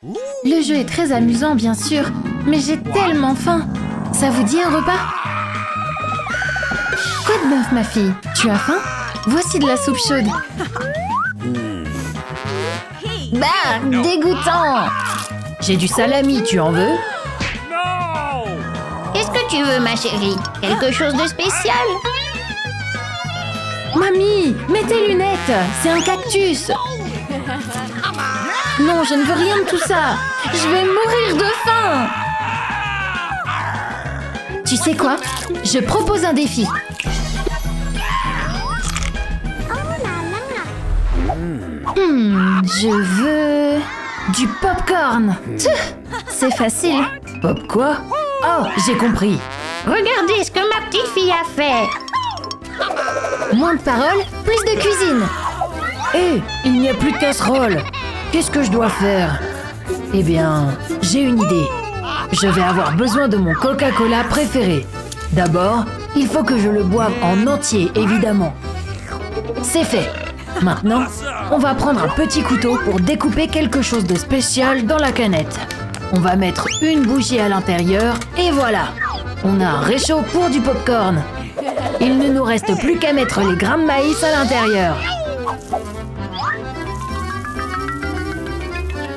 Le jeu est très amusant, bien sûr, mais j'ai tellement faim. Ça vous dit un repas? Quoi de neuf, ma fille? Tu as faim? Voici de la soupe chaude. Bah, dégoûtant! J'ai du salami, tu en veux? Qu'est-ce que tu veux, ma chérie? Quelque chose de spécial? Mamie, mets tes lunettes! C'est un cactus! Non, je ne veux rien de tout ça! Je vais mourir de faim! Tu sais quoi? Je propose un défi. Je veux... du popcorn. C'est facile. Pop quoi? Oh, j'ai compris. Regardez ce que ma petite fille a fait. Moins de paroles, plus de cuisine. Hé, il n'y a plus de casserole. Qu'est-ce que je dois faire? Eh bien, j'ai une idée. Je vais avoir besoin de mon Coca-Cola préféré. D'abord, il faut que je le boive en entier, évidemment. C'est fait. Maintenant, on va prendre un petit couteau pour découper quelque chose de spécial dans la canette. On va mettre une bougie à l'intérieur et voilà. On a un réchaud pour du popcorn. Il ne nous reste plus qu'à mettre les grains de maïs à l'intérieur.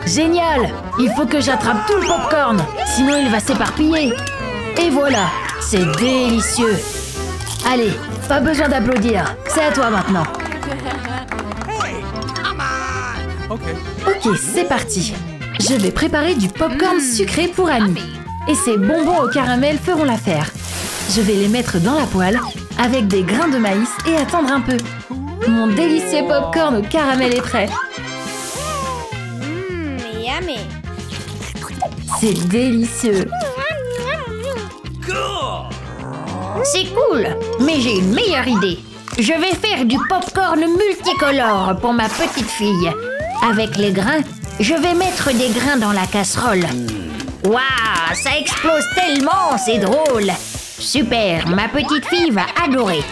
Génial! Il faut que j'attrape tout le popcorn, sinon il va s'éparpiller. Et voilà, c'est délicieux. Allez, pas besoin d'applaudir, c'est à toi maintenant. Ok, c'est parti. Je vais préparer du popcorn sucré pour Annie. Et ces bonbons au caramel feront l'affaire. Je vais les mettre dans la poêle avec des grains de maïs et attendre un peu. Mon délicieux popcorn au caramel est prêt. Yummy. C'est délicieux. C'est cool, mais j'ai une meilleure idée. Je vais faire du popcorn multicolore pour ma petite fille. Avec les grains, je vais mettre des grains dans la casserole. Waouh, ça explose tellement, c'est drôle. Super, ma petite fille va adorer.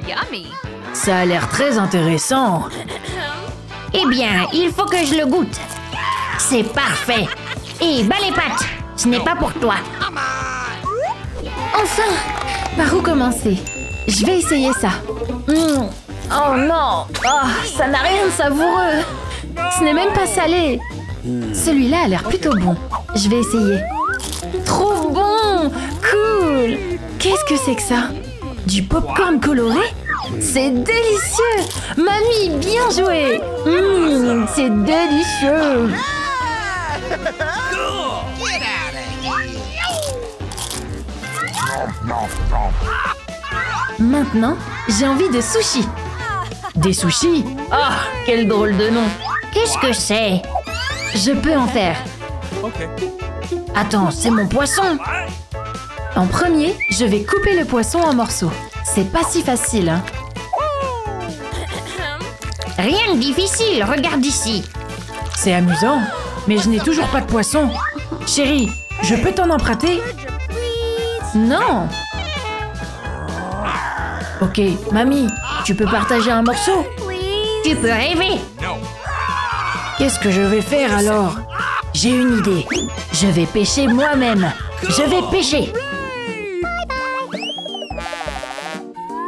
Yummy. Ça a l'air très intéressant. Eh bien, il faut que je le goûte. C'est parfait. Et bas les pattes, ce n'est pas pour toi. Enfin! Par où commencer? Je vais essayer ça. Oh non! Oh, ça n'a rien de savoureux! Ce n'est même pas salé! Celui-là a l'air plutôt bon. Je vais essayer. Trop bon! Cool! Qu'est-ce que c'est que ça? Du popcorn coloré? C'est délicieux! Mamie, bien joué! C'est délicieux! Maintenant, j'ai envie de sushis. Des sushis? Ah, quel drôle de nom. Qu'est-ce que c'est? Je peux en faire. Attends, c'est mon poisson. En premier, je vais couper le poisson en morceaux. C'est pas si facile, hein? Rien de difficile, regarde ici. C'est amusant, mais je n'ai toujours pas de poisson. Chérie, je peux t'en emprunter? Non! Ok, mamie, tu peux partager un morceau? Tu peux rêver. Qu'est-ce que je vais faire alors? J'ai une idée. Je vais pêcher moi-même. Je vais pêcher.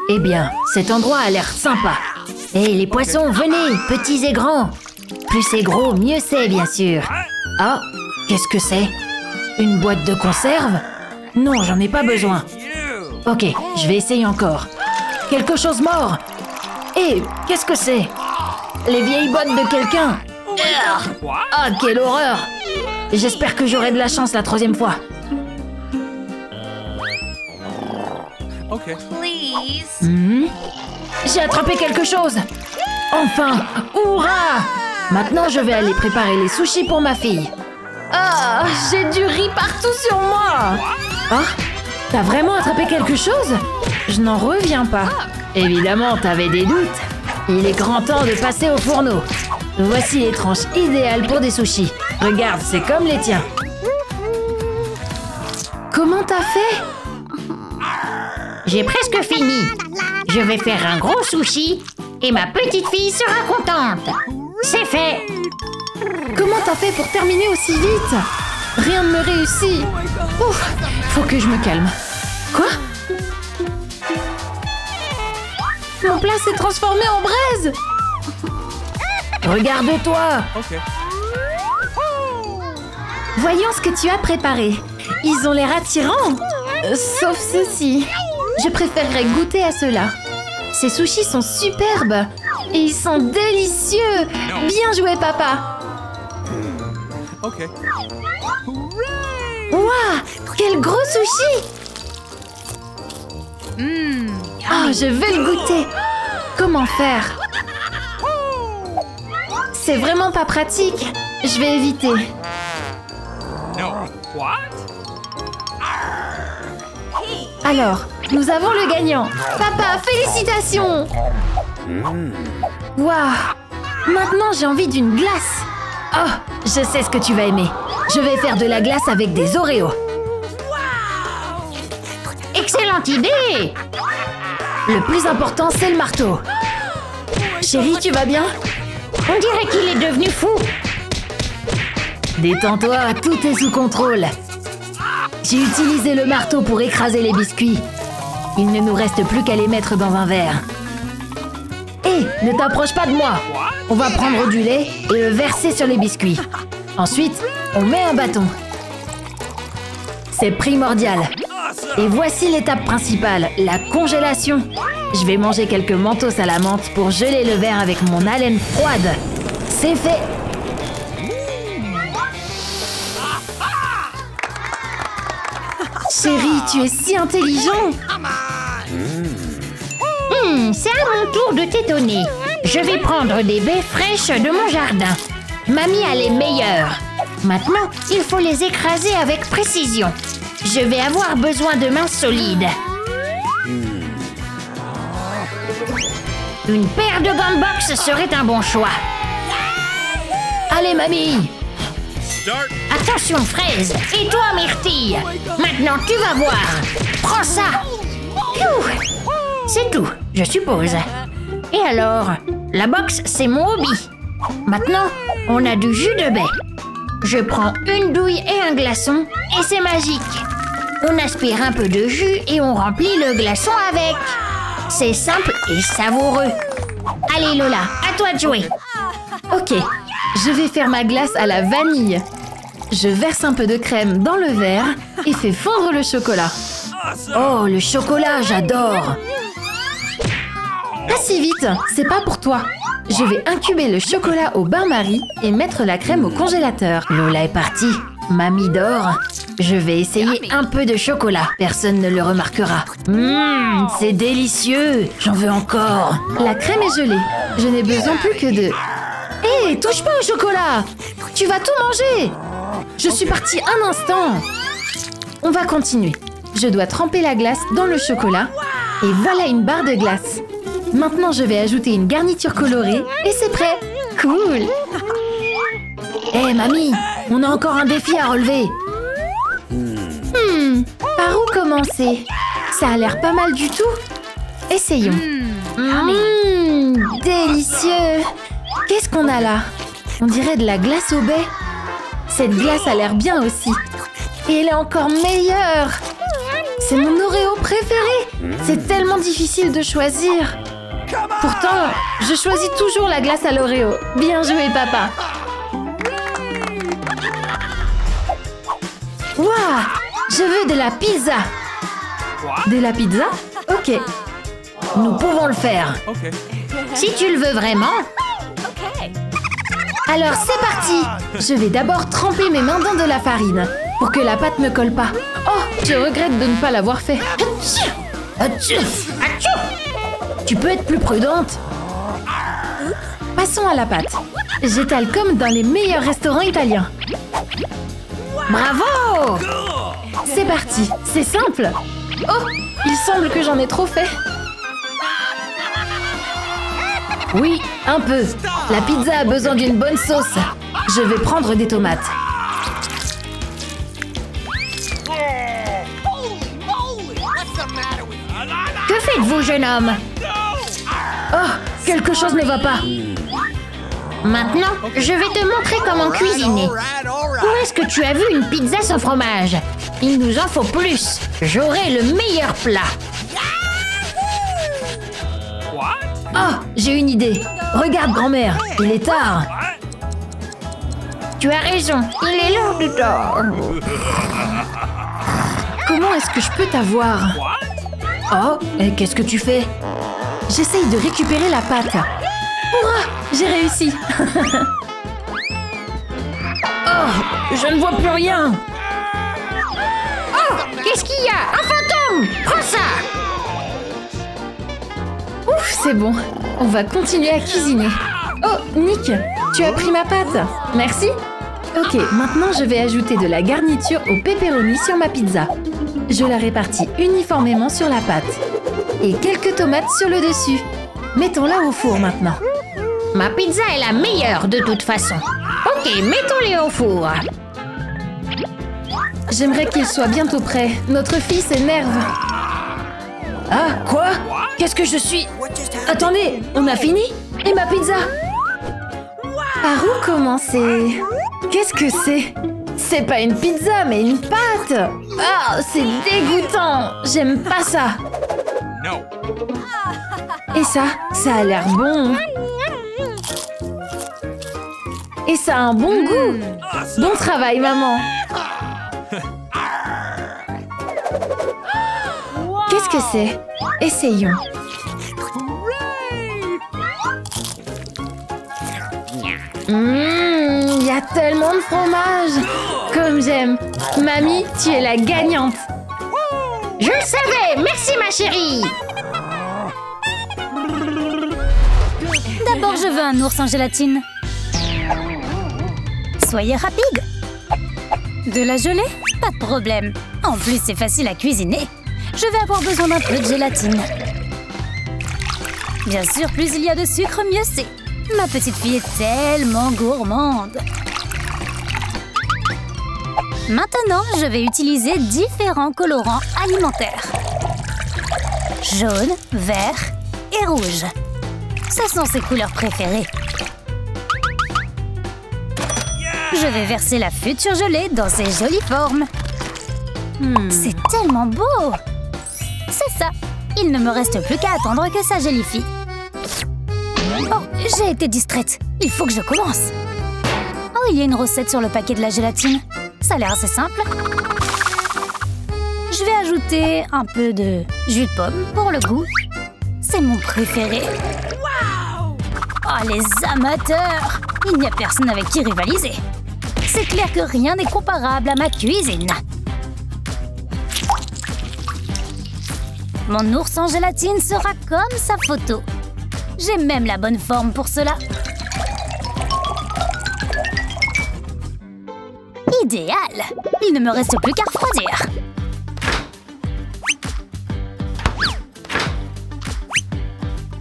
Eh bien, cet endroit a l'air sympa. Et les poissons, venez, petits et grands. Plus c'est gros, mieux c'est, bien sûr. Ah, qu'est-ce que c'est? Une boîte de conserve? Non, j'en ai pas besoin. Ok, je vais essayer encore. Quelque chose mord. Hé, qu'est-ce que c'est? Les vieilles bottes de quelqu'un. Ah, quelle horreur! J'espère que j'aurai de la chance la troisième fois. Please. J'ai attrapé quelque chose. Enfin, hurrah! Maintenant, je vais aller préparer les sushis pour ma fille. Ah, j'ai du riz partout sur moi! Ah, t'as vraiment attrapé quelque chose? Je n'en reviens pas. Évidemment, t'avais des doutes. Il est grand temps de passer au fourneau. Voici les tranches idéales pour des sushis. Regarde, c'est comme les tiens. Comment t'as fait? J'ai presque fini. Je vais faire un gros sushi et ma petite fille sera contente. C'est fait. t'as fait pour terminer aussi vite? Rien ne me réussit. Ouf, faut que je me calme. Quoi? Mon plat s'est transformé en braise. Regarde-toi! Voyons ce que tu as préparé. Ils ont l'air attirants. Sauf ceci. Je préférerais goûter à cela. Ces sushis sont superbes. Et ils sont délicieux. Bien joué, papa. Waouh, quel gros sushi! Oh, je vais le goûter. Comment faire? C'est vraiment pas pratique. Je vais éviter. Alors, nous avons le gagnant. Papa, félicitations! Waouh! Maintenant, j'ai envie d'une glace. Oh, je sais ce que tu vas aimer. Je vais faire de la glace avec des Oreos. Excellente idée! Le plus important, c'est le marteau. Chérie, tu vas bien? On dirait qu'il est devenu fou. Détends-toi, tout est sous contrôle. J'ai utilisé le marteau pour écraser les biscuits. Il ne nous reste plus qu'à les mettre dans un verre. Hé, ne t'approche pas de moi. On va prendre du lait et le verser sur les biscuits. Ensuite, on met un bâton. C'est primordial. Et voici l'étape principale, la congélation. Je vais manger quelques mentos à la menthe pour geler le verre avec mon haleine froide. C'est fait. Chérie, tu es si intelligent. C'est à mon tour de t'étonner. Je vais prendre des baies fraîches de mon jardin. Mamie a les meilleures. Maintenant, il faut les écraser avec précision. Je vais avoir besoin de mains solides. Une paire de gants de boxe serait un bon choix. Allez, mamie. Attention, fraise. Et toi, myrtille. Maintenant, tu vas voir. Prends ça. C'est tout, je suppose. Et alors, la boxe, c'est mon hobby. Maintenant, on a du jus de baie. Je prends une douille et un glaçon, et c'est magique. On aspire un peu de jus et on remplit le glaçon avec. C'est simple et savoureux. Allez Lola, à toi de jouer. Ok, je vais faire ma glace à la vanille. Je verse un peu de crème dans le verre et fais fondre le chocolat. Oh, le chocolat, j'adore. Pas si vite, c'est pas pour toi. Je vais incuber le chocolat au bain-marie et mettre la crème au congélateur. Lola est partie. Mamie dort. Je vais essayer un peu de chocolat. Personne ne le remarquera. C'est délicieux. J'en veux encore. La crème est gelée. Je n'ai besoin plus que de... Hé, touche pas au chocolat! Tu vas tout manger! Je suis partie un instant. On va continuer. Je dois tremper la glace dans le chocolat. Et voilà une barre de glace. Maintenant, je vais ajouter une garniture colorée et c'est prêt. Cool! Hé, mamie, on a encore un défi à relever. Par où commencer? Ça a l'air pas mal du tout. Essayons. Délicieux! Qu'est-ce qu'on a là? On dirait de la glace au baies. Cette glace a l'air bien aussi. Et elle est encore meilleure! C'est mon Oreo préféré! C'est tellement difficile de choisir. Pourtant, je choisis toujours la glace à l'Oreo. Bien joué, papa! Waouh! Je veux de la pizza! De la pizza? Ok. Nous pouvons le faire. Si tu le veux vraiment. Alors c'est parti! Je vais d'abord tremper mes mains dans de la farine pour que la pâte ne colle pas. Oh, je regrette de ne pas l'avoir fait. Tu peux être plus prudente. Passons à la pâte. J'étale comme dans les meilleurs restaurants italiens. Bravo! C'est parti, c'est simple. Oh, il semble que j'en ai trop fait. Oui, un peu. La pizza a besoin d'une bonne sauce. Je vais prendre des tomates. Que faites-vous, jeune homme? Oh, quelque chose ne va pas. Maintenant, je vais te montrer comment cuisiner. Où est-ce que tu as vu une pizza sans fromage? Il nous en faut plus. J'aurai le meilleur plat. Oh, j'ai une idée. Regarde, grand-mère, il est tard. Tu as raison, il est l'heure du tort. Comment est-ce que je peux t'avoir? Oh, et qu'est-ce que tu fais? J'essaye de récupérer la pâte. Hurrah! J'ai réussi. Oh, je ne vois plus rien. Oh, qu'est-ce qu'il y a? Un fantôme! Prends ça! Ouf, c'est bon. On va continuer à cuisiner. Oh, Nick, tu as pris ma pâte. Merci. Ok, maintenant je vais ajouter de la garniture au pepperoni sur ma pizza. Je la répartis uniformément sur la pâte. Et quelques tomates sur le dessus. Mettons-la au four maintenant. Ma pizza est la meilleure de toute façon. Ok, mettons-les au four. J'aimerais qu'il soit bientôt prêt. Notre fille s'énerve. Ah, quoi? Qu'est-ce que je suis? Attendez, on a fini? Et ma pizza? Par où commencer? Qu'est-ce que c'est? C'est pas une pizza, mais une pâte. Ah, c'est dégoûtant. J'aime pas ça. Et ça a l'air bon. Et ça a un bon goût. Bon travail, maman. Qu'est-ce que c'est? Essayons. Il y a tellement de fromage. Comme j'aime. Mamie, tu es la gagnante. Je le savais. Merci, ma chérie. D'abord, je veux un ours en gélatine. Soyez rapide. De la gelée? Pas de problème. En plus, c'est facile à cuisiner. Je vais avoir besoin d'un peu de gélatine. Bien sûr, plus il y a de sucre, mieux c'est. Ma petite fille est tellement gourmande. Maintenant, je vais utiliser différents colorants alimentaires. Jaune, vert et rouge. Ce sont ses couleurs préférées. Je vais verser la future gelée dans ses jolies formes. C'est tellement beau! C'est ça! Il ne me reste plus qu'à attendre que ça gélifie. Oh, j'ai été distraite. Il faut que je commence. Oh, il y a une recette sur le paquet de la gélatine. Ça a l'air assez simple. Je vais ajouter un peu de jus de pomme pour le goût. C'est mon préféré. Oh, les amateurs! Il n'y a personne avec qui rivaliser. C'est clair que rien n'est comparable à ma cuisine. Mon ours en gélatine sera comme sa photo. J'ai même la bonne forme pour cela. Idéal! Il ne me reste plus qu'à refroidir.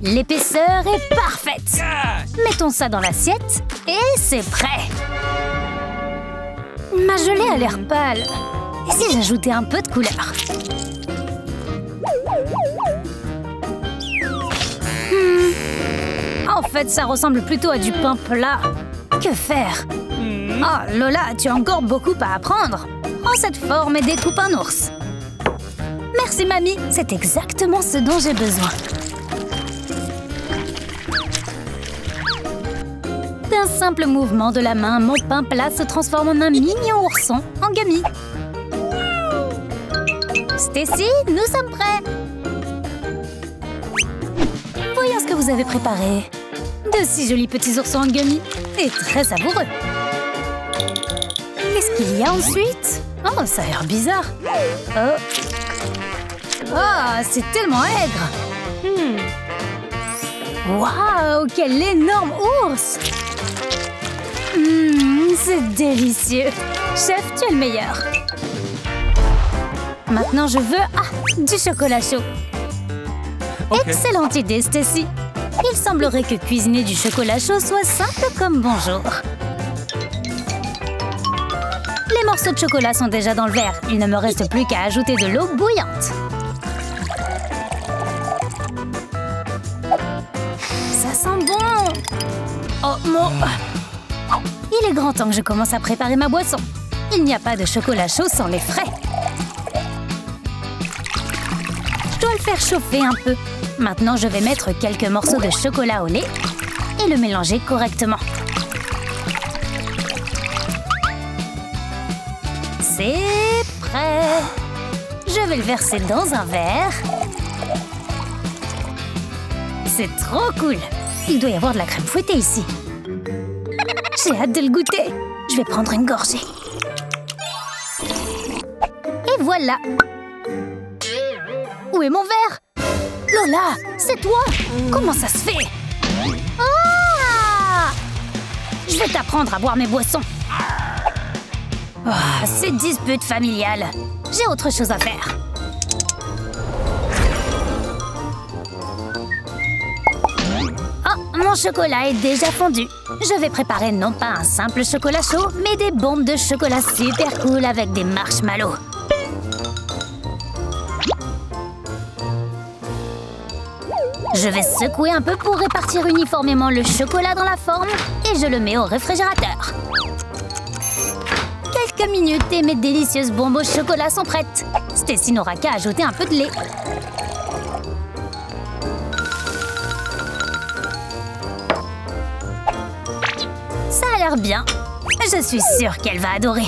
L'épaisseur est parfaite. Mettons ça dans l'assiette et c'est prêt. Ma gelée a l'air pâle. Et si j'ajoutais un peu de couleur? En fait, ça ressemble plutôt à du pain plat. Que faire? Oh, Lola, tu as encore beaucoup à apprendre. Prends cette forme et découpe un ours. Merci, mamie. C'est exactement ce dont j'ai besoin. D'un simple mouvement de la main, mon pain plat se transforme en un mignon ourson en gummy. Stacy, nous sommes prêts. Voyons ce que vous avez préparé. De si jolis petits oursons en gummy et très savoureux. Qu'est-ce qu'il y a ensuite? Oh, ça a l'air bizarre. Oh, c'est tellement aigre. Waouh, quel énorme ours! C'est délicieux. Chef, tu es le meilleur. Maintenant, je veux du chocolat chaud. Okay. Excellente idée, Stacy. Il semblerait que cuisiner du chocolat chaud soit simple comme bonjour. Les morceaux de chocolat sont déjà dans le verre. Il ne me reste plus qu'à ajouter de l'eau bouillante. Ça sent bon. Oh, Il est grand temps que je commence à préparer ma boisson. Il n'y a pas de chocolat chaud sans les frais. Je dois le faire chauffer un peu. Maintenant, je vais mettre quelques morceaux de chocolat au lait et le mélanger correctement. C'est prêt. Je vais le verser dans un verre. C'est trop cool. Il doit y avoir de la crème fouettée ici. J'ai hâte de le goûter. Je vais prendre une gorgée. Et voilà. Où est mon verre? Lola, c'est toi? Comment ça se fait? Ah! Je vais t'apprendre à boire mes boissons. Oh, ces disputes familiales. J'ai autre chose à faire. Oh, mon chocolat est déjà fondu. Je vais préparer non pas un simple chocolat chaud, mais des bombes de chocolat super cool avec des marshmallows. Je vais secouer un peu pour répartir uniformément le chocolat dans la forme et je le mets au réfrigérateur. Quelques minutes et mes délicieuses bombes au chocolat sont prêtes. Stacy n'aura qu'à ajouter un peu de lait. Ça a l'air bien. Je suis sûre qu'elle va adorer.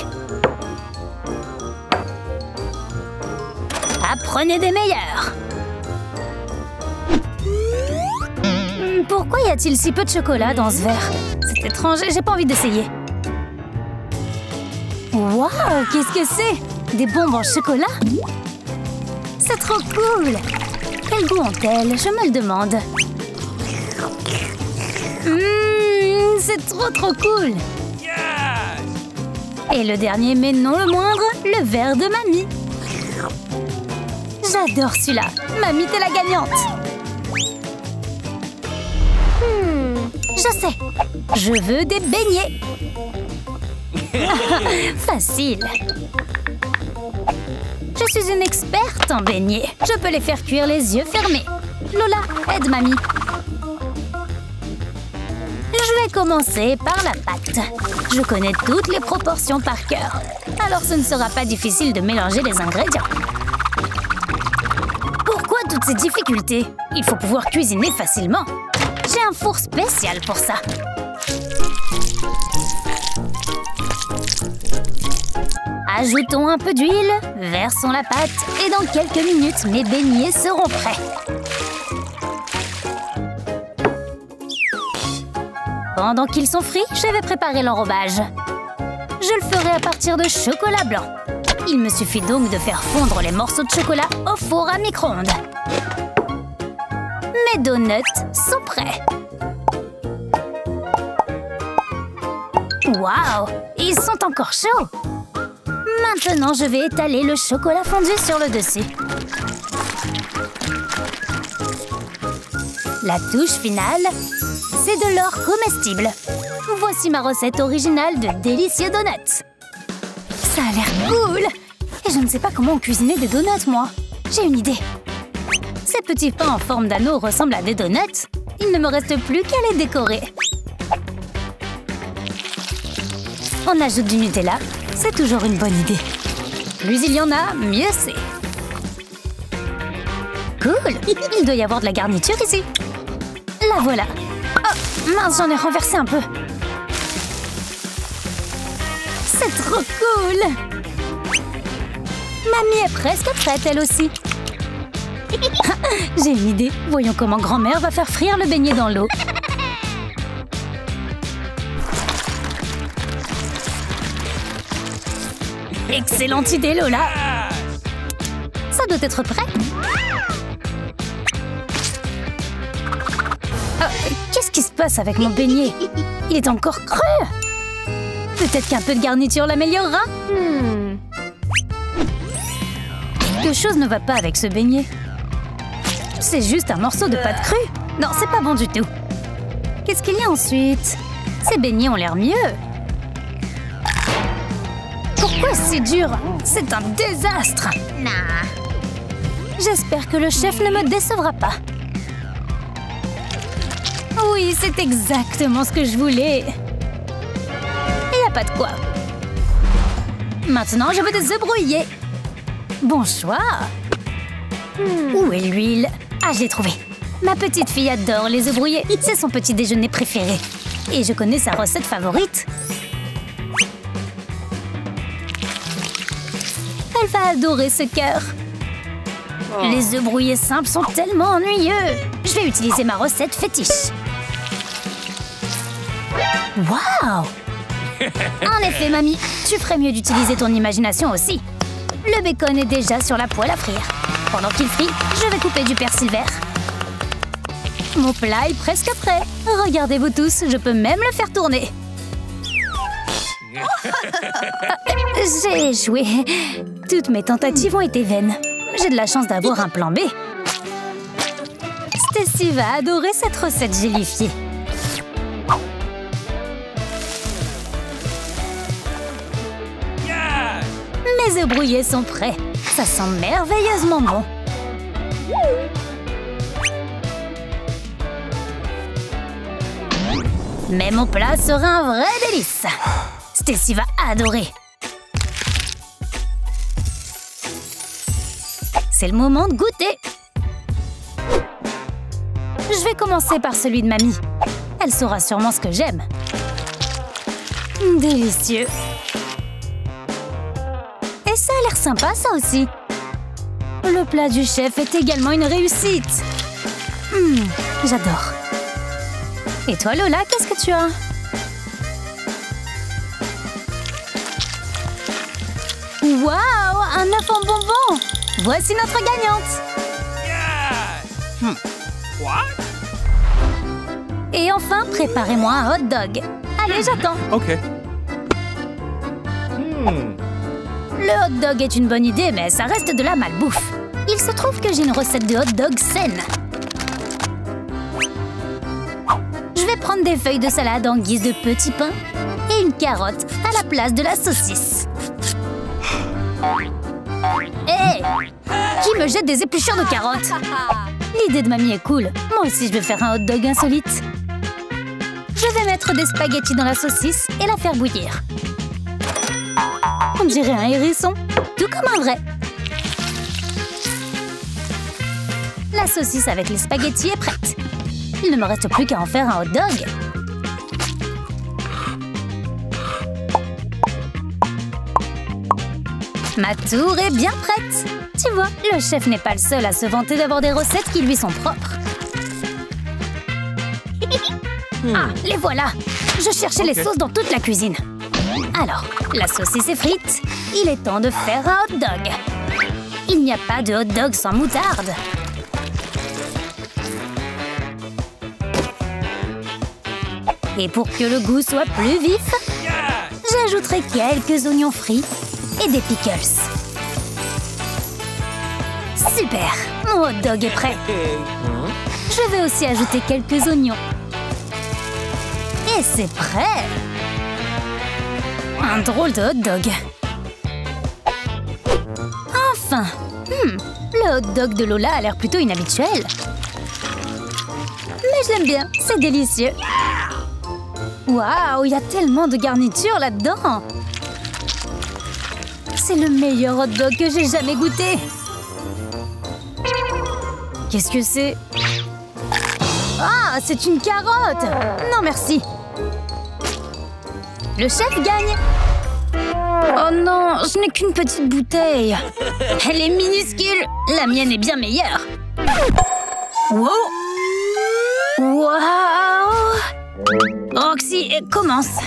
Apprenez des meilleurs. Pourquoi y a-t-il si peu de chocolat dans ce verre? C'est étrange, j'ai pas envie d'essayer. Waouh, qu'est-ce que c'est? Des bombes en chocolat? C'est trop cool! Quel goût ont-elles? Je me le demande. C'est trop cool! Et le dernier, mais non le moindre, le verre de Mamie. J'adore celui-là. Mamie, t'es la gagnante. Je sais. Je veux des beignets. Facile. Je suis une experte en beignets. Je peux les faire cuire les yeux fermés. Lola, aide Mamie. Je vais commencer par la pâte. Je connais toutes les proportions par cœur. Alors ce ne sera pas difficile de mélanger les ingrédients. Pourquoi toutes ces difficultés? Il faut pouvoir cuisiner facilement. J'ai un four spécial pour ça. Ajoutons un peu d'huile, versons la pâte et dans quelques minutes, mes beignets seront prêts. Pendant qu'ils sont frits, je vais préparer l'enrobage. Je le ferai à partir de chocolat blanc. Il me suffit donc de faire fondre les morceaux de chocolat au four à micro-ondes. Mes donuts sont prêts. Waouh, ils sont encore chauds. Maintenant, je vais étaler le chocolat fondu sur le dessus. La touche finale, c'est de l'or comestible. Voici ma recette originale de délicieux donuts. Ça a l'air cool. Et je ne sais pas comment cuisiner des donuts, moi. J'ai une idée. Ces petits pains en forme d'anneau ressemblent à des donuts. Il ne me reste plus qu'à les décorer. On ajoute du Nutella. C'est toujours une bonne idée. Plus il y en a, mieux c'est. Cool. Il doit y avoir de la garniture ici. La voilà. Oh, mince, j'en ai renversé un peu. C'est trop cool. Mamie est presque prête, elle aussi. J'ai une idée. Voyons comment grand-mère va faire frire le beignet dans l'eau. Excellente idée, Lola. Ça doit être prêt. Qu'est-ce qui se passe avec mon beignet? Il est encore creux. Peut-être qu'un peu de garniture l'améliorera. Quelque chose ne va pas avec ce beignet. C'est juste un morceau de pâte crue. Non, c'est pas bon du tout. Qu'est-ce qu'il y a ensuite? Ces beignets ont l'air mieux. Pourquoi c'est dur? C'est un désastre. J'espère que le chef ne me décevra pas. Oui, c'est exactement ce que je voulais. Il n'y a pas de quoi. Maintenant, je veux des œufs brouillés. Bon choix. Où est l'huile? Ah, je l'ai trouvé. Ma petite fille adore les œufs brouillés. C'est son petit déjeuner préféré. Et je connais sa recette favorite. Elle va adorer ce cœur. Les œufs brouillés simples sont tellement ennuyeux. Je vais utiliser ma recette fétiche. Waouh! En effet, mamie, tu ferais mieux d'utiliser ton imagination aussi. Le bacon est déjà sur la poêle à frire. Pendant qu'il frit, je vais couper du persil vert. Mon plat est presque prêt. Regardez-vous tous, je peux même le faire tourner. J'ai échoué. Toutes mes tentatives ont été vaines. J'ai de la chance d'avoir un plan B. Stacy va adorer cette recette gélifiée. Mes œufs brouillés sont prêts. Ça sent merveilleusement bon. Mais mon plat sera un vrai délice. Stacy va adorer. C'est le moment de goûter. Je vais commencer par celui de mamie. Elle saura sûrement ce que j'aime. Délicieux. Et ça a l'air sympa, ça aussi. Le plat du chef est également une réussite. J'adore. Et toi, Lola, qu'est-ce que tu as? Waouh, un œuf en bonbon! Voici notre gagnante! Et enfin, préparez-moi un hot dog. Allez, j'attends. Ok. Le hot dog est une bonne idée, mais ça reste de la malbouffe. Il se trouve que j'ai une recette de hot dog saine. Je vais prendre des feuilles de salade en guise de petits pains et une carotte à la place de la saucisse. Hé! Qui me jette des épluchures de carottes? L'idée de mamie est cool. Moi aussi, je vais faire un hot dog insolite. Je vais mettre des spaghettis dans la saucisse et la faire bouillir. On dirait un hérisson, tout comme un vrai. La saucisse avec les spaghettis est prête. Il ne me reste plus qu'à en faire un hot dog. Ma tour est bien prête. Tu vois, le chef n'est pas le seul à se vanter d'avoir des recettes qui lui sont propres. Ah, les voilà! Je cherchais les sauces dans toute la cuisine. Alors, la saucisse est frite. Il est temps de faire un hot dog. Il n'y a pas de hot dog sans moutarde. Et pour que le goût soit plus vif, j'ajouterai quelques oignons frits et des pickles. Super! Mon hot dog est prêt. Je vais aussi ajouter quelques oignons. Et c'est prêt! Un drôle de hot dog. Enfin! Le hot dog de Lola a l'air plutôt inhabituel. Mais je l'aime bien, c'est délicieux. Waouh, il y a tellement de garnitures là-dedans! C'est le meilleur hot dog que j'ai jamais goûté! Qu'est-ce que c'est? Ah, c'est une carotte! Non, merci! Le chef gagne! Oh non, ce n'est qu'une petite bouteille! Elle est minuscule! La mienne est bien meilleure! Wow! Waouh! Roxy, commence!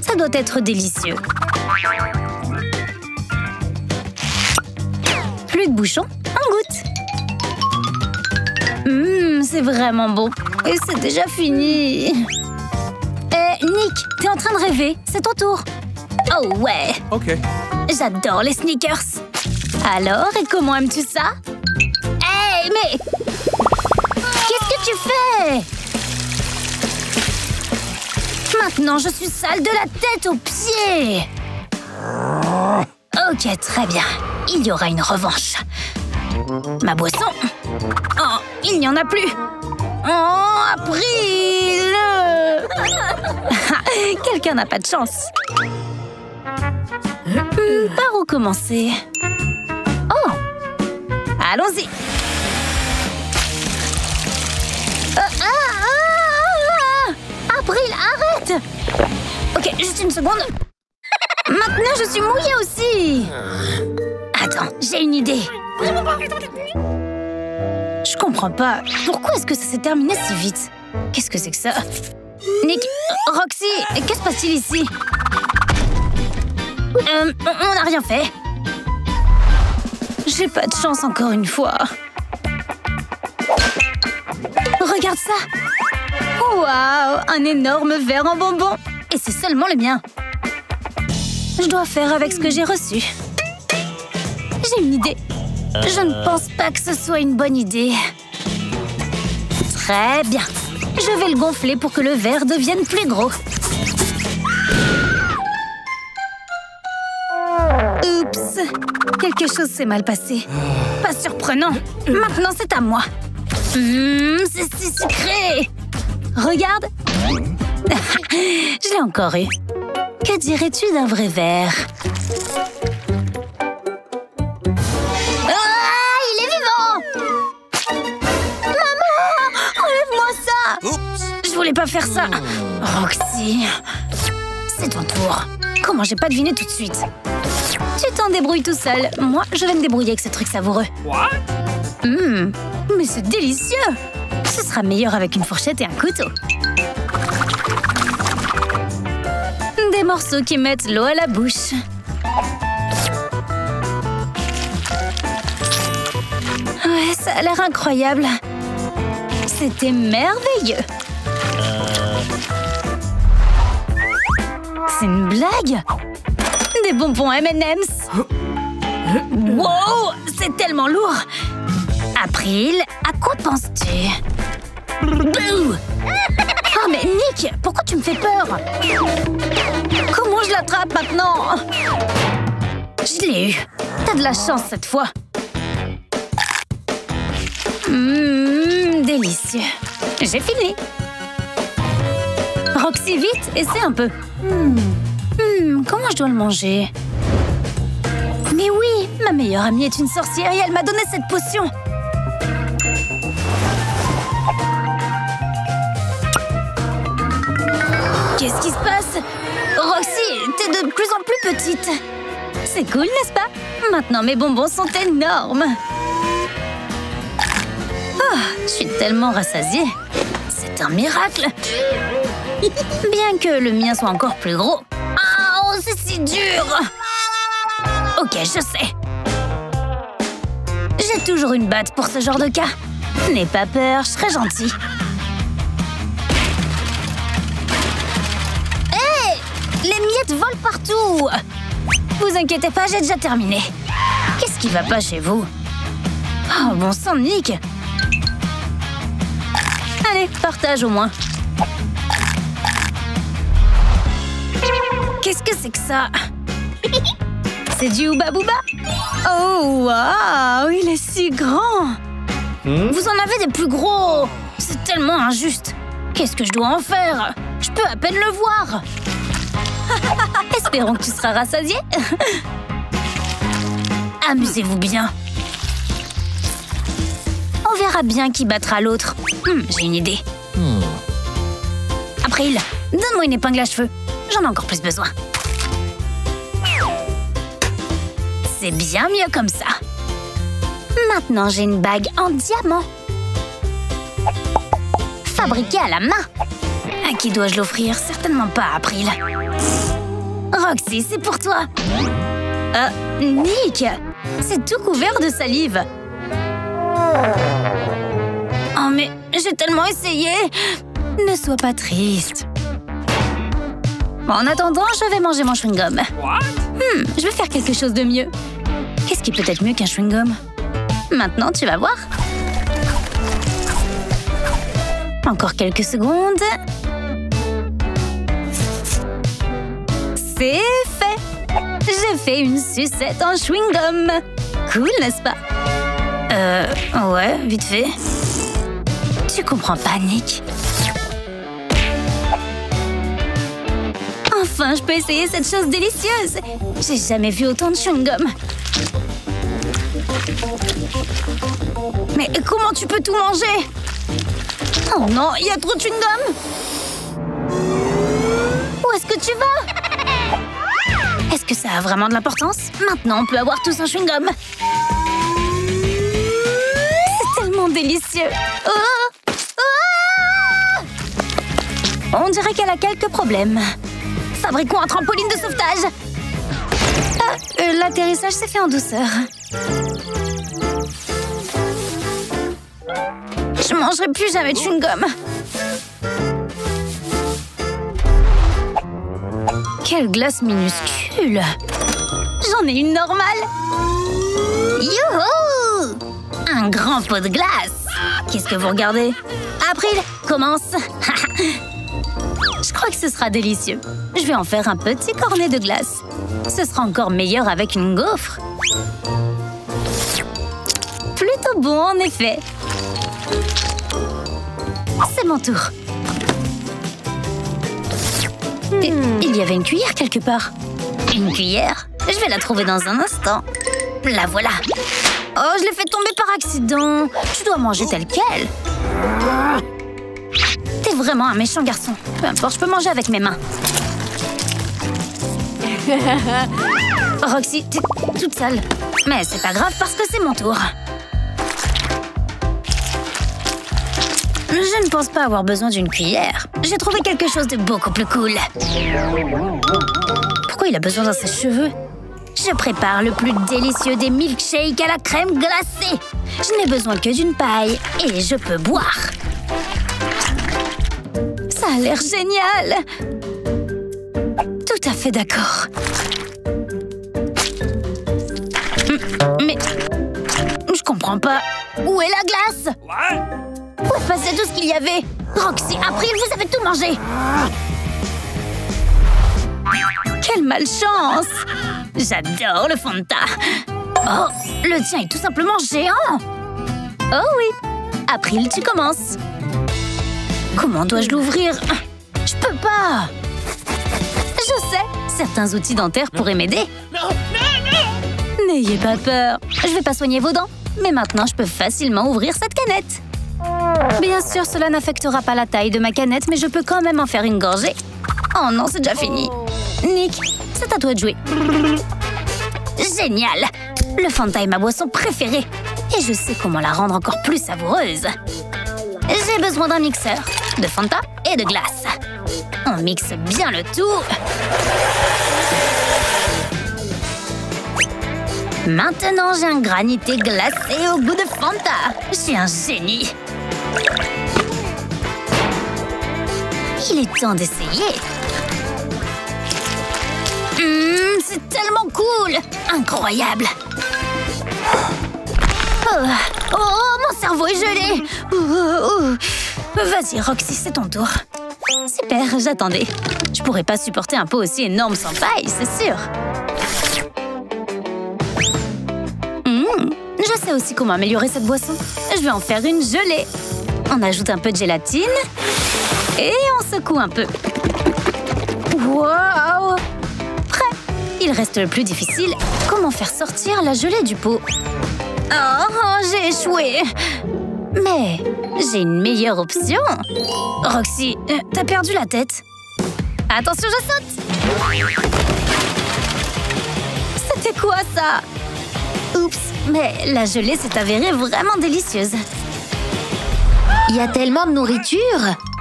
Ça doit être délicieux. Plus de bouchons, on goûte! C'est vraiment bon. Et c'est déjà fini. Nick, t'es en train de rêver. C'est ton tour. Oh ouais. Ok. J'adore les sneakers. Alors, et comment aimes-tu ça? Hey, mais... Qu'est-ce que tu fais? Maintenant, je suis sale de la tête aux pieds. Ok, très bien. Il y aura une revanche. Ma boisson. Oh, il n'y en a plus. Oh, April! Quelqu'un n'a pas de chance. Par où commencer? Oh! Allons-y! April, arrête! Ok, juste une seconde. Maintenant, je suis mouillée aussi. Attends, j'ai une idée. Je comprends pas. Pourquoi est-ce que ça s'est terminé si vite? Qu'est-ce que c'est que ça? Nick, Roxy, que se passe-t-il ici? On n'a rien fait. J'ai pas de chance encore une fois. Regarde ça! Waouh! Un énorme verre en bonbons! Et c'est seulement le mien. Je dois faire avec ce que j'ai reçu. J'ai une idée. Je ne pense pas que ce soit une bonne idée. Très bien. Je vais le gonfler pour que le verre devienne plus gros. Oups! Quelque chose s'est mal passé. Pas surprenant. Maintenant, c'est à moi. C'est si sucré! Regarde! Je l'ai encore eu. Que dirais-tu d'un vrai verre? Ah! Il est vivant! Maman! Enlève-moi ça! Je voulais pas faire ça! Roxy... C'est ton tour. Comment j'ai pas deviné tout de suite? Tu t'en débrouilles tout seul. Moi, je vais me débrouiller avec ce truc savoureux. Mais c'est délicieux! Ce sera meilleur avec une fourchette et un couteau. Des morceaux qui mettent l'eau à la bouche. Ouais, ça a l'air incroyable. C'était merveilleux. C'est une blague? Des bonbons M&M's. Wow! C'est tellement lourd! April, à quoi penses-tu? Bouh! Oh mais Nick, pourquoi tu me fais peur? Comment je l'attrape maintenant? Je l'ai eu. T'as de la chance cette fois. Délicieux. J'ai fini. Roxy, vite, essaie un peu. Comment je dois le manger? Mais oui, ma meilleure amie est une sorcière et elle m'a donné cette potion. Qu'est-ce qui se passe? Roxy, t'es de plus en plus petite. C'est cool, n'est-ce pas? Maintenant, mes bonbons sont énormes. Oh, je suis tellement rassasiée. C'est un miracle. Bien que le mien soit encore plus gros. Oh, c'est si dur. Ok, je sais. J'ai toujours une batte pour ce genre de cas. N'aie pas peur, je serai gentille. Hé! Les miettes volent partout. Vous inquiétez pas, j'ai déjà terminé. Qu'est-ce qui va pas chez vous? Oh, bon sang, Nick. Allez, partage au moins. Qu'est-ce que c'est que ça? C'est du Hubba Bubba? Oh, waouh, il est si grand! Vous en avez des plus gros! C'est tellement injuste! Qu'est-ce que je dois en faire? Je peux à peine le voir! Espérons que tu seras rassasié! Amusez-vous bien! On verra bien qui battra l'autre. J'ai une idée. April, donne-moi une épingle à cheveux. J'en ai encore plus besoin. C'est bien mieux comme ça. Maintenant, j'ai une bague en diamant. Fabriquée à la main. À qui dois-je l'offrir? Certainement pas à April. Roxy, c'est pour toi. Nick, c'est tout couvert de salive. Oh, mais j'ai tellement essayé. Ne sois pas triste. En attendant, je vais manger mon chewing-gum. Je vais faire quelque chose de mieux. Qu'est-ce qui peut être mieux qu'un chewing-gum? Maintenant, tu vas voir. Encore quelques secondes. C'est fait. J'ai fait une sucette en chewing-gum. Cool, n'est-ce pas? Ouais, vite fait. Tu comprends pas, Nick? Enfin, je peux essayer cette chose délicieuse. J'ai jamais vu autant de chewing-gum. Mais comment tu peux tout manger? Oh non, il y a trop de chewing-gum. Où est-ce que tu vas? Est-ce que ça a vraiment de l'importance? Maintenant, on peut avoir tous un chewing-gum. C'est tellement délicieux. Oh! Oh! On dirait qu'elle a quelques problèmes. Fabriquons un trampoline de sauvetage. L'atterrissage s'est fait en douceur. Je mangerai plus jamais de chewing-gum. Quelle glace minuscule! J'en ai une normale! Youhou! Un grand pot de glace! Qu'est-ce que vous regardez? April, commence! Je crois que ce sera délicieux. Je vais en faire un petit cornet de glace. Ce sera encore meilleur avec une gaufre. Plutôt bon, en effet. C'est mon tour. Il y avait une cuillère quelque part. Une cuillère? Je vais la trouver dans un instant. La voilà. Oh, je l'ai fait tomber par accident. Je dois manger tel quel. T'es vraiment un méchant garçon. Peu importe, je peux manger avec mes mains. Roxy, t'es toute sale. Mais c'est pas grave parce que c'est mon tour. Je ne pense pas avoir besoin d'une cuillère. J'ai trouvé quelque chose de beaucoup plus cool. Pourquoi il a besoin de ses cheveux? Je prépare le plus délicieux des milkshakes à la crème glacée. Je n'ai besoin que d'une paille et je peux boire. Ça a l'air génial. Tout à fait d'accord. Mais je comprends pas. Où est la glace? Où est passé tout ce qu'il y avait? Roxy, April, vous avez tout mangé. Quelle malchance! J'adore le Fanta. Oh, le tien est tout simplement géant. Oh oui. April, tu commences. Comment dois-je l'ouvrir? Je peux pas. Je sais, certains outils dentaires pourraient m'aider. N'ayez pas peur. Je vais pas soigner vos dents. Mais maintenant, je peux facilement ouvrir cette canette. Bien sûr, cela n'affectera pas la taille de ma canette, mais je peux quand même en faire une gorgée. Oh non, c'est déjà fini. Nick, c'est à toi de jouer. Génial! Le Fanta est ma boisson préférée. Et je sais comment la rendre encore plus savoureuse. J'ai besoin d'un mixeur, de Fanta et de glace. On mixe bien le tout. Maintenant, j'ai un granité glacé au goût de Fanta. Je suis un génie. Il est temps d'essayer. C'est tellement cool! Incroyable! Oh, mon cerveau est gelé! Vas-y, Roxy, c'est ton tour. Super, j'attendais. Je pourrais pas supporter un pot aussi énorme sans paille, c'est sûr. Je sais aussi comment améliorer cette boisson. Je vais en faire une gelée. On ajoute un peu de gélatine et on secoue un peu. Wow! Prêt! Il reste le plus difficile. Comment faire sortir la gelée du pot? Oh, j'ai échoué! Mais j'ai une meilleure option. Roxy, t'as perdu la tête. Attention, je saute! C'était quoi ça? Oups, mais la gelée s'est avérée vraiment délicieuse. Il y a tellement de nourriture.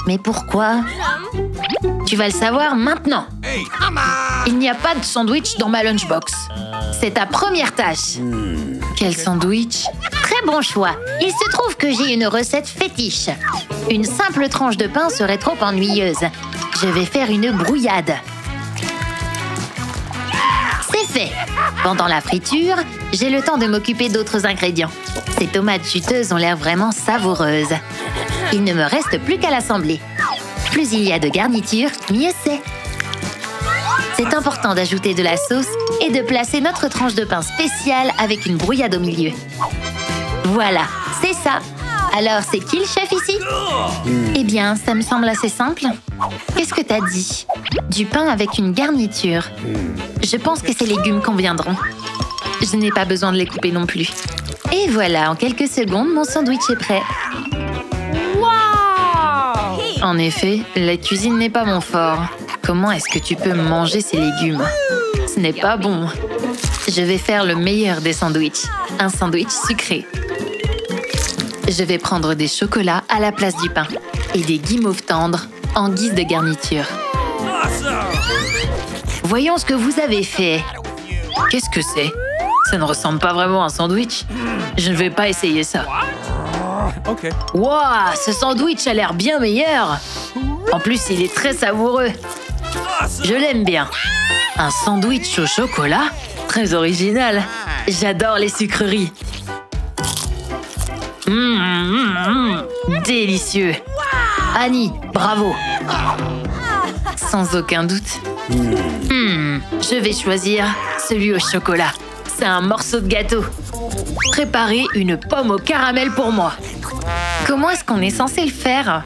Mais pourquoi? Tu vas le savoir maintenant. Il n'y a pas de sandwich dans ma lunchbox. C'est ta première tâche. Quel sandwich? Très bon choix. Il se trouve que j'ai une recette fétiche. Une simple tranche de pain serait trop ennuyeuse. Je vais faire une brouillade. C'est fait. Pendant la friture, j'ai le temps de m'occuper d'autres ingrédients. Ces tomates juteuses ont l'air vraiment savoureuses. Il ne me reste plus qu'à l'assembler. Plus il y a de garniture, mieux c'est. C'est important d'ajouter de la sauce et de placer notre tranche de pain spéciale avec une brouillade au milieu. Voilà, c'est ça. Alors, c'est qui le chef ici? Eh bien, ça me semble assez simple. Qu'est-ce que t'as dit? Du pain avec une garniture. Je pense que ces légumes conviendront. Je n'ai pas besoin de les couper non plus. Et voilà, en quelques secondes, mon sandwich est prêt. En effet, la cuisine n'est pas mon fort. Comment est-ce que tu peux manger ces légumes? Ce n'est pas bon. Je vais faire le meilleur des sandwichs. Un sandwich sucré. Je vais prendre des chocolats à la place du pain et des guimauves tendres en guise de garniture. Voyons ce que vous avez fait. Qu'est-ce que c'est? Ça ne ressemble pas vraiment à un sandwich. Je ne vais pas essayer ça. Waouh, ce sandwich a l'air bien meilleur. En plus, il est très savoureux. Je l'aime bien. Un sandwich au chocolat? Très original. J'adore les sucreries. Délicieux. Annie, bravo. Sans aucun doute. Je vais choisir celui au chocolat. C'est un morceau de gâteau. Préparez une pomme au caramel pour moi. Comment est-ce qu'on est censé le faire?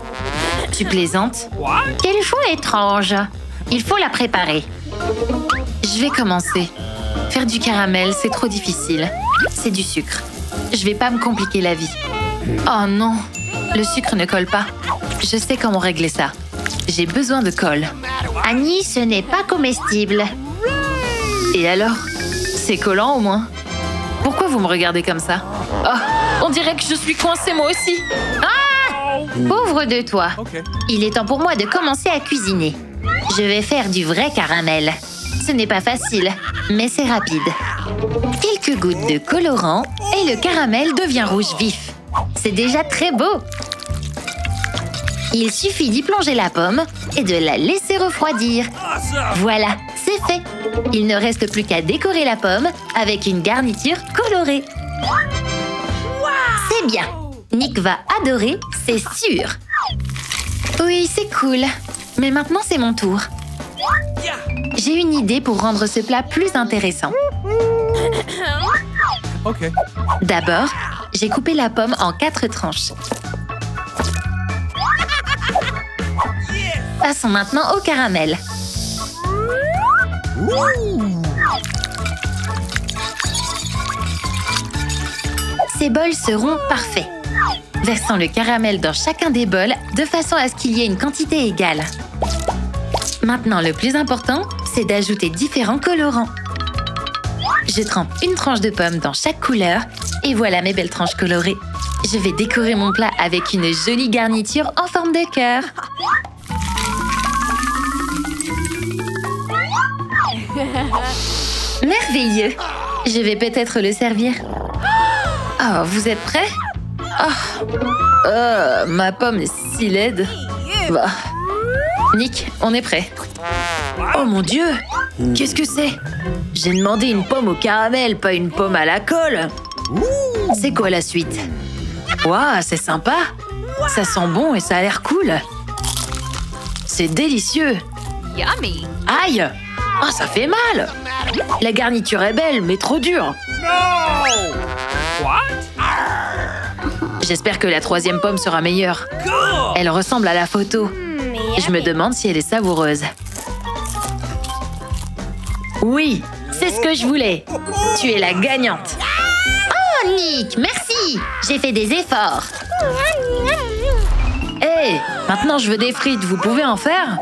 Tu plaisantes? Quel choix étrange. Il faut la préparer. Je vais commencer. Faire du caramel, c'est trop difficile. C'est du sucre. Je vais pas me compliquer la vie. Oh non, le sucre ne colle pas. Je sais comment régler ça. J'ai besoin de colle. Annie, ce n'est pas comestible. Et alors? C'est collant au moins. Pourquoi vous me regardez comme ça? Oh, on dirait que je suis coincée moi aussi. Ah! Pauvre de toi. Il est temps pour moi de commencer à cuisiner. Je vais faire du vrai caramel. Ce n'est pas facile, mais c'est rapide. Quelques gouttes de colorant et le caramel devient rouge vif. C'est déjà très beau. Il suffit d'y plonger la pomme et de la laisser refroidir. Voilà, c'est fait. Il ne reste plus qu'à décorer la pomme avec une garniture colorée. C'est bien. Nick va adorer, c'est sûr. Oui, c'est cool. Mais maintenant, c'est mon tour. J'ai une idée pour rendre ce plat plus intéressant. D'abord, j'ai coupé la pomme en 4 tranches. Passons maintenant au caramel. Ces bols seront parfaits. Versons le caramel dans chacun des bols de façon à ce qu'il y ait une quantité égale. Maintenant, le plus important, c'est d'ajouter différents colorants. Je trempe une tranche de pomme dans chaque couleur et voilà mes belles tranches colorées. Je vais décorer mon plat avec une jolie garniture en forme de cœur. Merveilleux! Je vais peut-être le servir. Oh, vous êtes prêts? Ma pomme est si laide. Bah. Nick, on est prêt. Oh mon Dieu! Qu'est-ce que c'est? J'ai demandé une pomme au caramel, pas une pomme à la colle. C'est quoi la suite? Waouh, c'est sympa. Ça sent bon et ça a l'air cool. C'est délicieux. Yummy. Aïe! Oh, ça fait mal! La garniture est belle, mais trop dure. J'espère que la 3e pomme sera meilleure. Elle ressemble à la photo. Je me demande si elle est savoureuse. Oui, c'est ce que je voulais. Tu es la gagnante. Oh, Nick, merci. J'ai fait des efforts. Hé, maintenant je veux des frites. Vous pouvez en faire?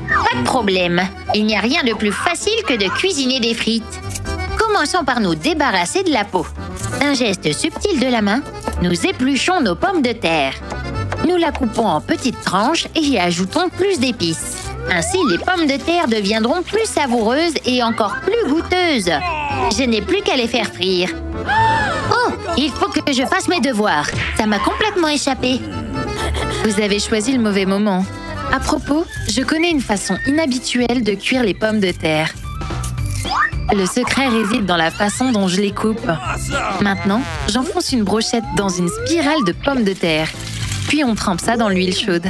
Pas de problème. Il n'y a rien de plus facile que de cuisiner des frites. Commençons par nous débarrasser de la peau. Un geste subtil de la main, nous épluchons nos pommes de terre. Nous la coupons en petites tranches et y ajoutons plus d'épices. Ainsi, les pommes de terre deviendront plus savoureuses et encore plus goûteuses. Je n'ai plus qu'à les faire frire. Oh, il faut que je fasse mes devoirs. Ça m'a complètement échappé. Vous avez choisi le mauvais moment. À propos, je connais une façon inhabituelle de cuire les pommes de terre. Le secret réside dans la façon dont je les coupe. Maintenant, j'enfonce une brochette dans une spirale de pommes de terre. Puis on trempe ça dans l'huile chaude.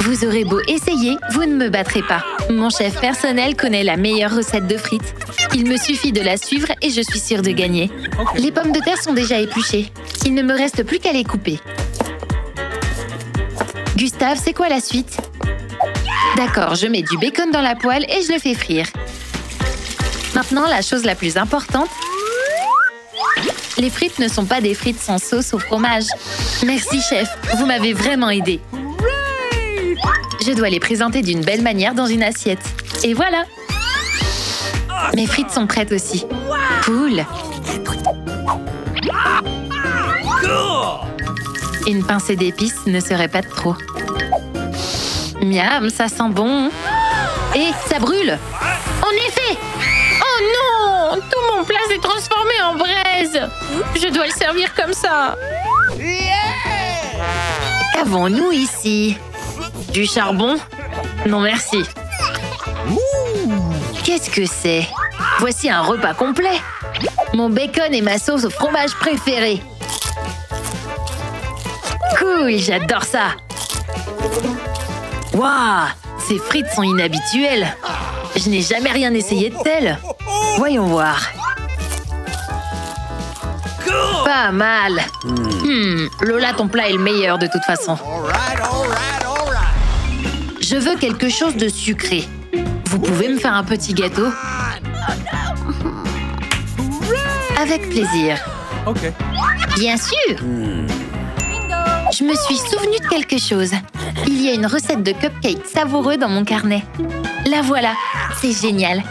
Vous aurez beau essayer, vous ne me battrez pas. Mon chef personnel connaît la meilleure recette de frites. Il me suffit de la suivre et je suis sûre de gagner. Les pommes de terre sont déjà épluchées. Il ne me reste plus qu'à les couper. Gustave, c'est quoi la suite? D'accord, je mets du bacon dans la poêle et je le fais frire. Maintenant, la chose la plus importante. Les frites ne sont pas des frites sans sauce au fromage. Merci, chef. Vous m'avez vraiment aidé. Je dois les présenter d'une belle manière dans une assiette. Et voilà. Mes frites sont prêtes aussi. Cool. Une pincée d'épices ne serait pas de trop. Miam, ça sent bon. Et ça brûle. En effet. Oh non! Tout mon plat s'est transformé en braise. Je dois le servir comme ça. Qu'avons-nous ici? Du charbon? Non, merci. Qu'est-ce que c'est? Voici un repas complet. Mon bacon et ma sauce au fromage préférée. Cool, j'adore ça. Waouh, ces frites sont inhabituelles. Je n'ai jamais rien essayé de tel. Voyons voir. Pas mal. Lola, ton plat est le meilleur de toute façon. Je veux quelque chose de sucré. Vous pouvez me faire un petit gâteau? Avec plaisir. Bien sûr. Je me suis souvenue de quelque chose. Il y a une recette de cupcake savoureux dans mon carnet. La voilà. C'est génial.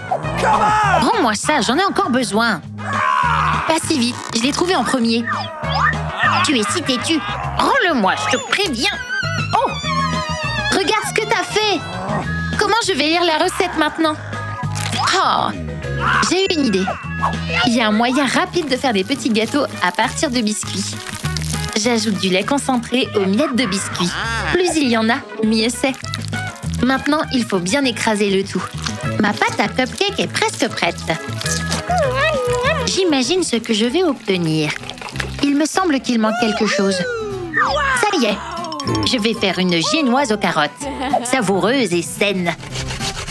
Rends-moi ça, j'en ai encore besoin. Pas si vite, je l'ai trouvé en premier. Tu es si têtu. Rends-le-moi, je te préviens. Oh! Regarde ce que t'as fait. Comment je vais lire la recette maintenant? Oh! J'ai eu une idée. Il y a un moyen rapide de faire des petits gâteaux à partir de biscuits. J'ajoute du lait concentré aux miettes de biscuits. Plus il y en a, mieux c'est. Maintenant, il faut bien écraser le tout. Ma pâte à cupcake est presque prête. J'imagine ce que je vais obtenir. Il me semble qu'il manque quelque chose. Ça y est. Je vais faire une génoise aux carottes. Savoureuse et saine.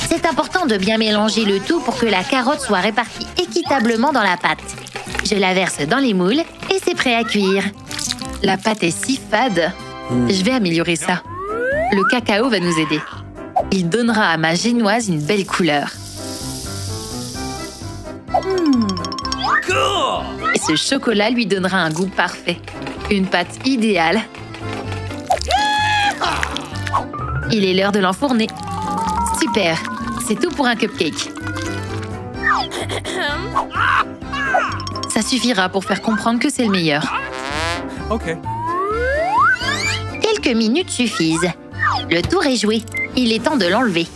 C'est important de bien mélanger le tout pour que la carotte soit répartie équitablement dans la pâte. Je la verse dans les moules et c'est prêt à cuire. La pâte est si fade. Je vais améliorer ça. Le cacao va nous aider. Il donnera à ma génoise une belle couleur. Et ce chocolat lui donnera un goût parfait. Une pâte idéale. Il est l'heure de l'enfourner. Super, c'est tout pour un cupcake. Ça suffira pour faire comprendre que c'est le meilleur. Quelques minutes suffisent. Le tour est joué. Il est temps de l'enlever.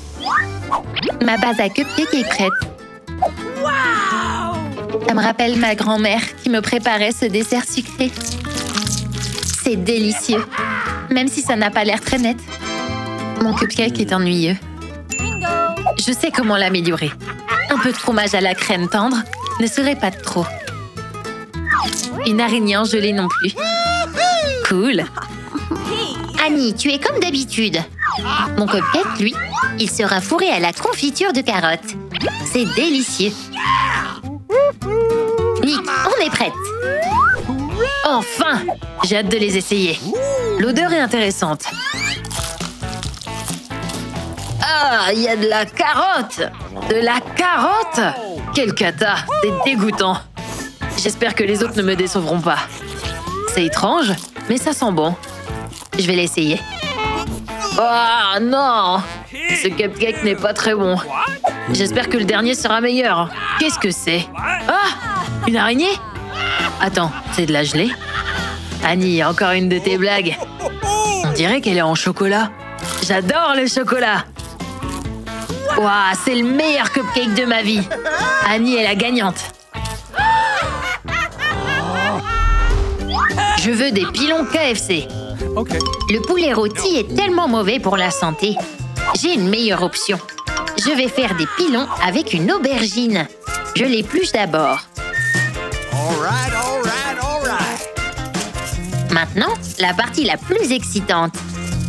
Ma base à cupcake est prête. Ça me rappelle ma grand-mère qui me préparait ce dessert sucré. C'est délicieux, même si ça n'a pas l'air très net. Mon cupcake est ennuyeux. Je sais comment l'améliorer. Un peu de fromage à la crème tendre ne serait pas de trop. Une araignée en gelée non plus. Cool. Annie, tu es comme d'habitude. Mon cupcake, lui, il sera fourré à la confiture de carottes. C'est délicieux. Nick, on est prête. Enfin! J'ai hâte de les essayer. L'odeur est intéressante. Ah, il y a de la carotte! De la carotte! Quelle cata! C'est dégoûtant. J'espère que les autres ne me décevront pas. C'est étrange, mais ça sent bon. Je vais l'essayer. Oh non! Ce cupcake n'est pas très bon. J'espère que le dernier sera meilleur. Qu'est-ce que c'est? Ah! Une araignée? Attends, c'est de la gelée? Annie, encore une de tes blagues. On dirait qu'elle est en chocolat. J'adore le chocolat. Waouh, c'est le meilleur cupcake de ma vie. Annie est la gagnante. Je veux des pilons KFC. Le poulet rôti est tellement mauvais pour la santé. J'ai une meilleure option. Je vais faire des pilons avec une aubergine. Je l'épluche d'abord. Maintenant, la partie la plus excitante.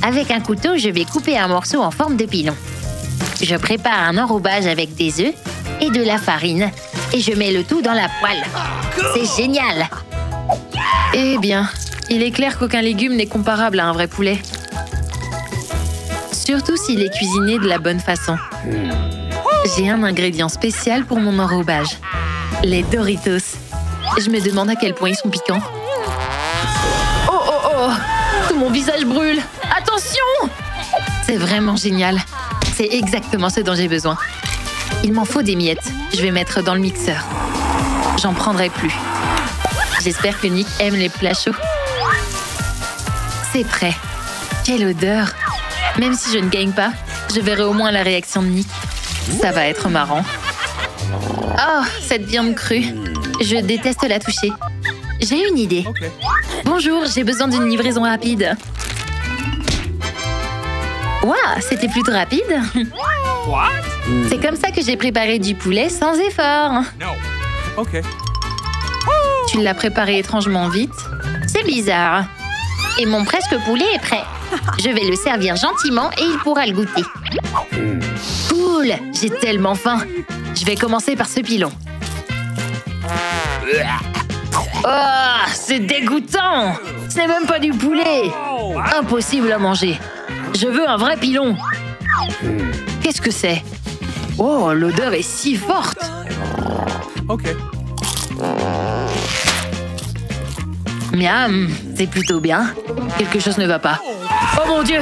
Avec un couteau, je vais couper un morceau en forme de pilon. Je prépare un enrobage avec des œufs et de la farine. Et je mets le tout dans la poêle. C'est génial! Eh bien, il est clair qu'aucun légume n'est comparable à un vrai poulet. Surtout s'il est cuisiné de la bonne façon. J'ai un ingrédient spécial pour mon enrobage. Les Doritos. Je me demande à quel point ils sont piquants. Oh oh oh! Tout mon visage brûle! Attention! C'est vraiment génial. C'est exactement ce dont j'ai besoin. Il m'en faut des miettes. Je vais mettre dans le mixeur. J'en prendrai plus. J'espère que Nick aime les plats chauds. C'est prêt. Quelle odeur! Même si je ne gagne pas, je verrai au moins la réaction de Nick. Ça va être marrant. Oh, cette viande crue. Je déteste la toucher. J'ai une idée. Bonjour, j'ai besoin d'une livraison rapide. Waouh, c'était plutôt rapide. C'est comme ça que j'ai préparé du poulet sans effort. Tu l'as préparé étrangement vite. C'est bizarre. Et mon presque poulet est prêt. Je vais le servir gentiment et il pourra le goûter. Cool, j'ai tellement faim. Je vais commencer par ce pilon. Oh, c'est dégoûtant! Ce n'est même pas du poulet! Impossible à manger. Je veux un vrai pilon. Qu'est-ce que c'est? Oh, l'odeur est si forte! Miam, c'est plutôt bien. Quelque chose ne va pas. Oh mon Dieu!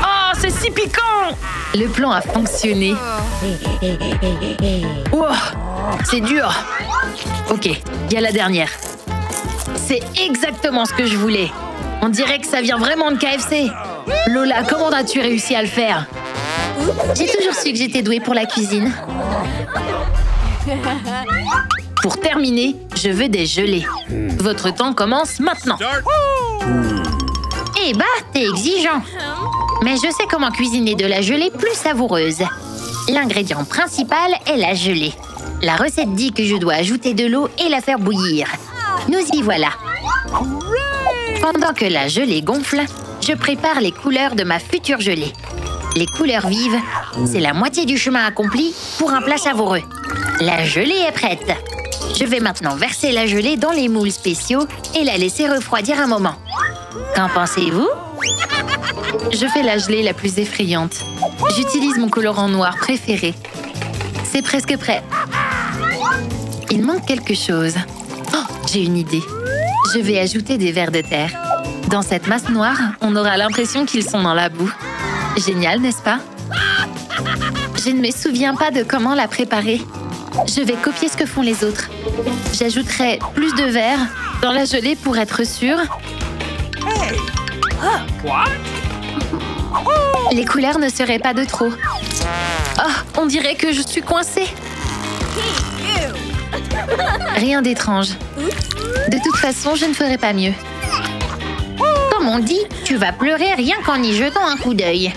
Oh, c'est si piquant! Le plan a fonctionné. Oh, c'est dur. Ok, il y a la dernière. C'est exactement ce que je voulais. On dirait que ça vient vraiment de KFC. Lola, comment as-tu réussi à le faire? J'ai toujours su que j'étais douée pour la cuisine. Pour terminer, je veux des gelées. Votre temps commence maintenant. Eh bah, t'es exigeant. Mais je sais comment cuisiner de la gelée plus savoureuse. L'ingrédient principal est la gelée. La recette dit que je dois ajouter de l'eau et la faire bouillir. Nous y voilà. Pendant que la gelée gonfle, je prépare les couleurs de ma future gelée. Les couleurs vives, c'est la moitié du chemin accompli pour un plat savoureux. La gelée est prête. Je vais maintenant verser la gelée dans les moules spéciaux et la laisser refroidir un moment. Qu'en pensez-vous? Je fais la gelée la plus effrayante. J'utilise mon colorant noir préféré. C'est presque prêt. Il manque quelque chose. Oh, j'ai une idée. Je vais ajouter des vers de terre. Dans cette masse noire, on aura l'impression qu'ils sont dans la boue. Génial, n'est-ce pas? Je ne me souviens pas de comment la préparer. Je vais copier ce que font les autres. J'ajouterai plus de verre dans la gelée pour être sûre. Les couleurs ne seraient pas de trop. Oh, on dirait que je suis coincée. Rien d'étrange. De toute façon, je ne ferai pas mieux. Comme on dit, tu vas pleurer rien qu'en y jetant un coup d'œil.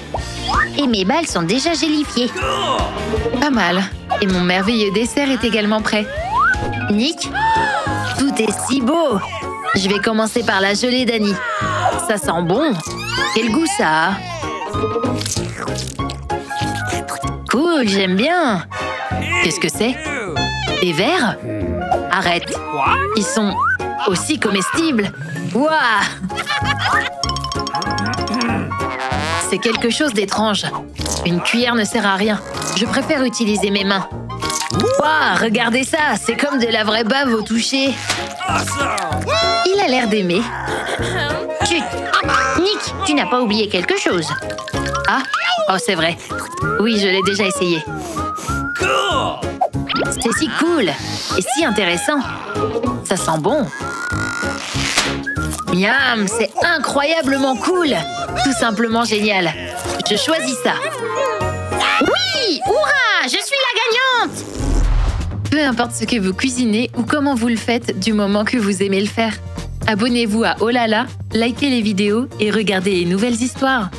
Et mes balles sont déjà gélifiées. Pas mal. Et mon merveilleux dessert est également prêt. Nick, tout est si beau. Je vais commencer par la gelée d'Annie. Ça sent bon. Quel goût ça a? Cool, j'aime bien. Qu'est-ce que c'est? Des vers? Arrête. Ils sont aussi comestibles. Ouah! C'est quelque chose d'étrange. Une cuillère ne sert à rien. Je préfère utiliser mes mains. Ouah, regardez ça, c'est comme de la vraie bave au toucher. Il a l'air d'aimer. Chut! Nick, tu n'as pas oublié quelque chose. Ah, oh c'est vrai. Oui, je l'ai déjà essayé. C'est si cool et si intéressant. Ça sent bon. Miam, c'est incroyablement cool. Tout simplement génial. Je choisis ça. Oui! Hurrah! Je suis la gagnante! Peu importe ce que vous cuisinez ou comment vous le faites du moment que vous aimez le faire. Abonnez-vous à Oh là là, likez les vidéos et regardez les nouvelles histoires.